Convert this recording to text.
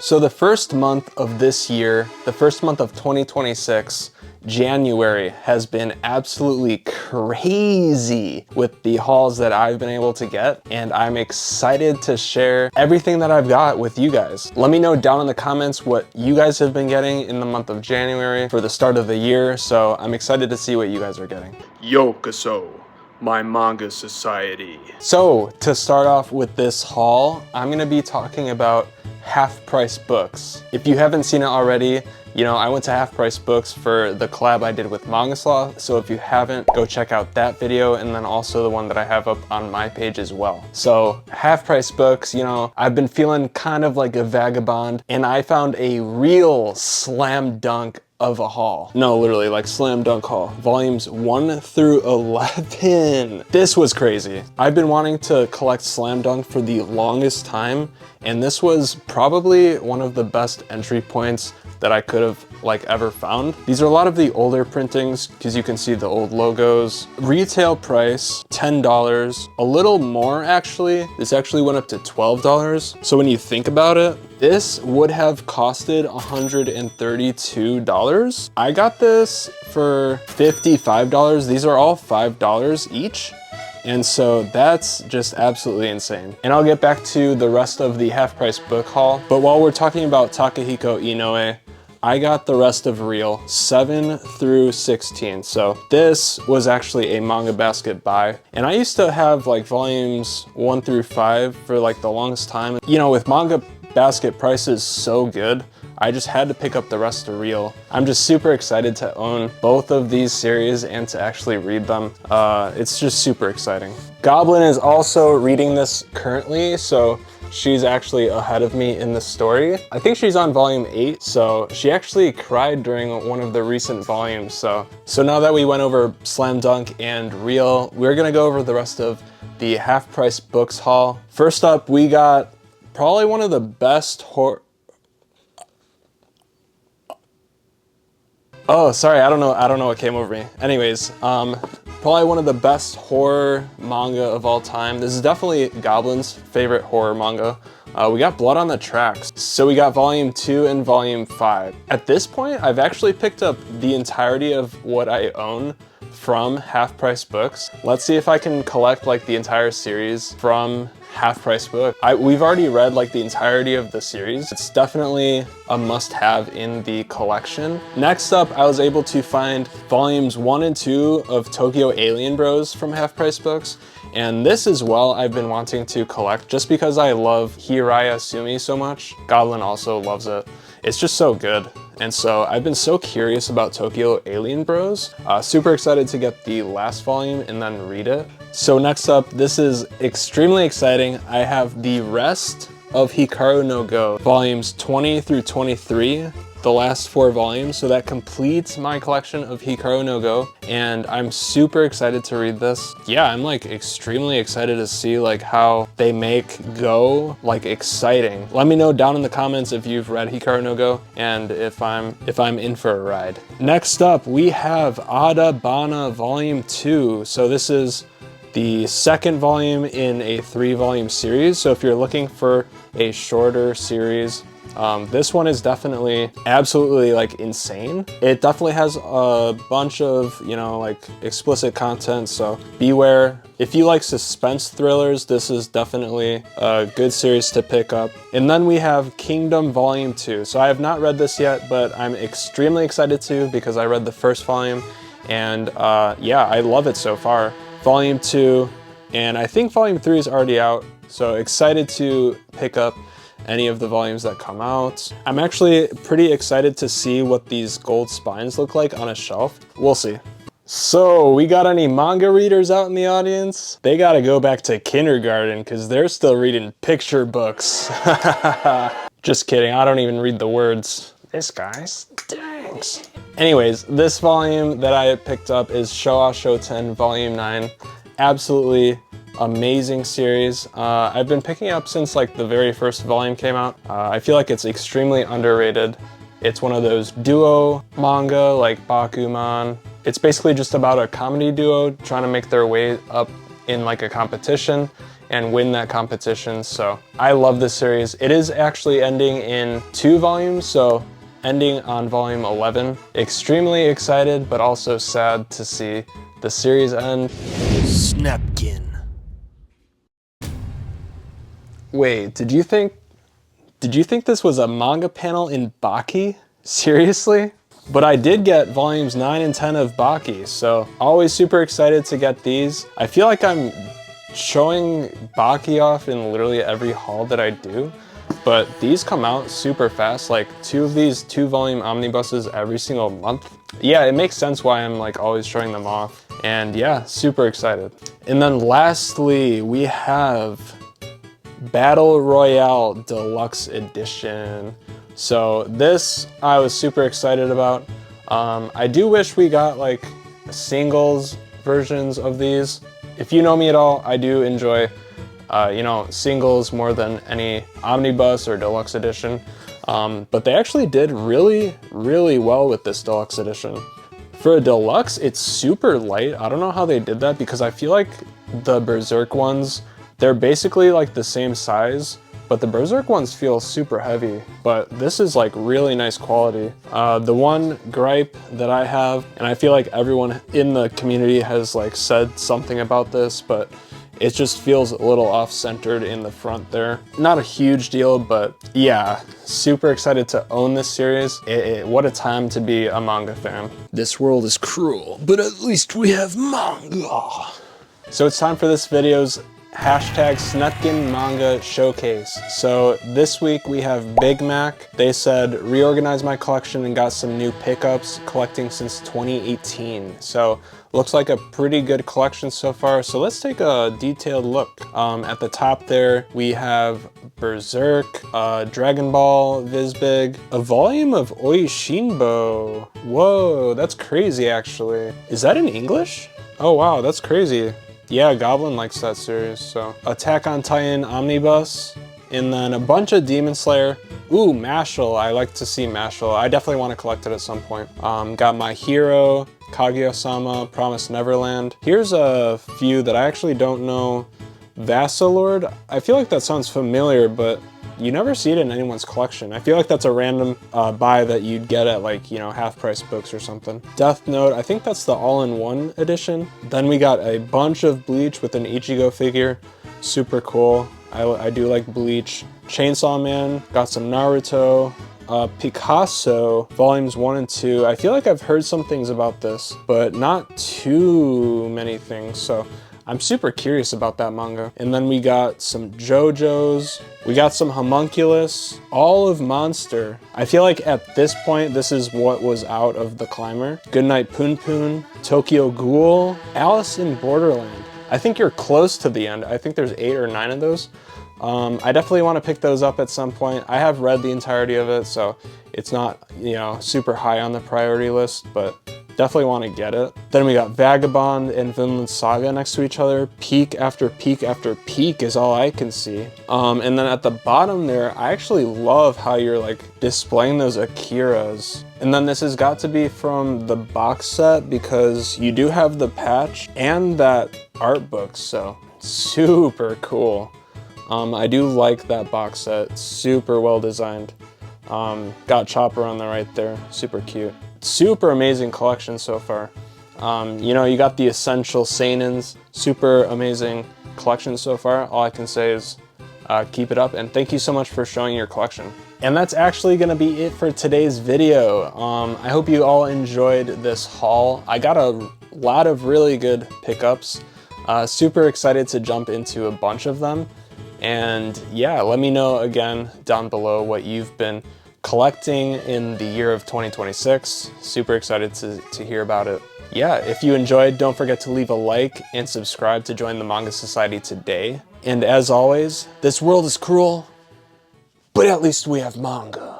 So the first month of this year, the first month of 2026, January has been absolutely crazy with the hauls that I've been able to get, and I'm excited to share everything that I've got with you guys. Let me know down in the comments what you guys have been getting in the month of January for the start of the year, so I'm excited to see what you guys are getting. Yokoso, my manga society. So to start off with this haul, I'm gonna be talking about half-price books. If you haven't seen it already, you know, I went to Half Price Books for the collab I did with MangaSloth, so if you haven't, go check out that video, and then also the one that I have up on my page as well. So Half Price Books, you know, I've been feeling kind of like a vagabond, and I found a real slam dunk of a haul. No, literally, like slam dunk haul. Volumes 1 through 11. This was crazy. I've been wanting to collect slam dunk for the longest time, and this was probably one of the best entry points that I could have like ever found. These are a lot of the older printings because you can see the old logos. Retail price, $10, a little more actually. This actually went up to $12. So when you think about it, this would have costed $132. I got this for $55. These are all $5 each. And so that's just absolutely insane. And I'll get back to the rest of the Half Price book haul. But while we're talking about Takehiko Inoue, I got the rest of Real 7 through 16. So this was actually a Manga Basket buy. And I used to have like volumes 1 through 5 for like the longest time. You know, with Manga Basket prices so good, I just had to pick up the rest of Real. I'm just super excited to own both of these series and to actually read them. It's just super exciting. Goblin is also reading this currently, so she's actually ahead of me in the story. I think she's on volume 8, so she actually cried during one of the recent volumes. So now that we went over Slam Dunk and Real, we're gonna go over the rest of the Half Price Books haul. First up, we got probably one of the best Oh, sorry, I don't know what came over me. Anyways, probably one of the best horror manga of all time. This is definitely Goblin's favorite horror manga. We got Blood on the Tracks. So we got volume 2 and volume 5. At this point, I've actually picked up the entirety of what I own from Half Price Books. Let's see if I can collect like the entire series from Half Price book. We've already read like the entirety of the series. It's definitely a must-have in the collection. Next up, I was able to find volumes 1 and 2 of Tokyo Alien Bros from Half Price Books. And this as well, I've been wanting to collect just because I love Hiraya Sumi so much. Goblin also loves it. It's just so good. And so I've been so curious about Tokyo Alien Bros. Super excited to get the last volume and then read it. So next up, this is extremely exciting. I have the rest of Hikaru no Go, volumes 20 through 23. The last 4 volumes, so that completes my collection of Hikaru no Go, and I'm super excited to read this. Yeah, I'm like extremely excited to see like how they make Go like exciting. Let me know down in the comments if you've read Hikaru no Go and if I'm in for a ride. Next up, we have Ada Bana volume 2. So this is the second volume in a 3-volume series. So if you're looking for a shorter series, this one is definitely absolutely like insane. It definitely has a bunch of, you know, like explicit content, so beware. If you like suspense thrillers, this is definitely a good series to pick up. And then we have Kingdom Volume 2. So I have not read this yet, but I'm extremely excited to because I read the first volume, and yeah, I love it so far. Volume 2, and I think Volume 3 is already out, so excited to pick up any of the volumes that come out. I'm actually pretty excited to see what these gold spines look like on a shelf. We'll see. So we got any manga readers out in the audience? They gotta go back to kindergarten because they're still reading picture books. Just kidding, I don't even read the words. This guy stinks. Anyways, this volume that I picked up is Showa Shoten Volume 9. Absolutely amazing series. I've been picking up since like the very first volume came out. I feel like it's extremely underrated. It's one of those duo manga like Bakuman. It's basically just about a comedy duo trying to make their way up in like a competition, and win that competition. So I love this series. It is actually ending in 2 volumes, so ending on volume 11. Extremely excited, but also sad to see the series end. Snapkin. Wait, did you think this was a manga panel in Baki? Seriously? But I did get volumes 9 and 10 of Baki, so always super excited to get these. I feel like I'm showing Baki off in literally every haul that I do, but these come out super fast, like 2 of these 2-volume omnibuses every single month. Yeah, it makes sense why I'm like always showing them off. And yeah, super excited. And then lastly, we have Battle Royale Deluxe Edition. So this I was super excited about. I do wish we got like singles versions of these. If you know me at all, I do enjoy you know, singles more than any omnibus or deluxe edition. But they actually did really well with this deluxe edition. For a deluxe, it's super light. I don't know how they did that because I feel like the Berserk ones, they're basically like the same size, but the Berserk ones feel super heavy, but this is like really nice quality. The one gripe that I have, and I feel like everyone in the community has like said something about this, but it just feels a little off-centered in the front there. Not a huge deal, but yeah, super excited to own this series. What a time to be a manga fan. This world is cruel, but at least we have manga. So it's time for this video's hashtag Snapkin Manga Showcase. So this week we have Big Mac. They said, reorganize my collection and got some new pickups, collecting since 2018. So looks like a pretty good collection so far. So let's take a detailed look. At the top there, we have Berserk, Dragon Ball, Vizbig, a volume of Oishinbo. Whoa, that's crazy actually. Is that in English? Oh wow, that's crazy. Yeah, Goblin likes that series, so. Attack on Titan Omnibus, and then a bunch of Demon Slayer. Ooh, Mashle, I like to see Mashle. I definitely want to collect it at some point. Got My Hero, Kaguya-sama, Promised Neverland. Here's a few that I actually don't know. Vassalord, I feel like that sounds familiar, but you never see it in anyone's collection. I feel like that's a random buy that you'd get at like, you know, half-price books or something. Death Note, I think that's the all-in-one edition. Then we got a bunch of Bleach with an Ichigo figure. Super cool. I do like Bleach. Chainsaw Man, got some Naruto. Picasso, volumes 1 and 2. I feel like I've heard some things about this, but not too many things, so I'm super curious about that manga. And then we got some JoJo's, we got some Homunculus, all of Monster. I feel like at this point, this is what was out of The Climber. Goodnight Poon Poon, Tokyo Ghoul, Alice in Borderland. I think you're close to the end. I think there's 8 or 9 of those. I definitely want to pick those up at some point. I have read the entirety of it, so it's not, you know, super high on the priority list, but definitely want to get it. Then we got Vagabond and Vinland Saga next to each other. Peak after peak after peak is all I can see. And then at the bottom there, I actually love how you're like displaying those Akiras. And then this has got to be from the box set because you do have the patch and that art book, so super cool. I do like that box set, super well designed. Got Chopper on the right there, super cute. Super amazing collection so far. You know, you got the essential seinens, super amazing collection so far. All I can say is keep it up, and thank you so much for showing your collection. And that's actually gonna be it for today's video. I hope you all enjoyed this haul. I got a lot of really good pickups. Super excited to jump into a bunch of them. And yeah, let me know again down below what you've been collecting in the year of 2026. Super excited to hear about it. Yeah, if you enjoyed, don't forget to leave a like and subscribe to join the Manga Society today. And as always, this world is cruel, but at least we have manga.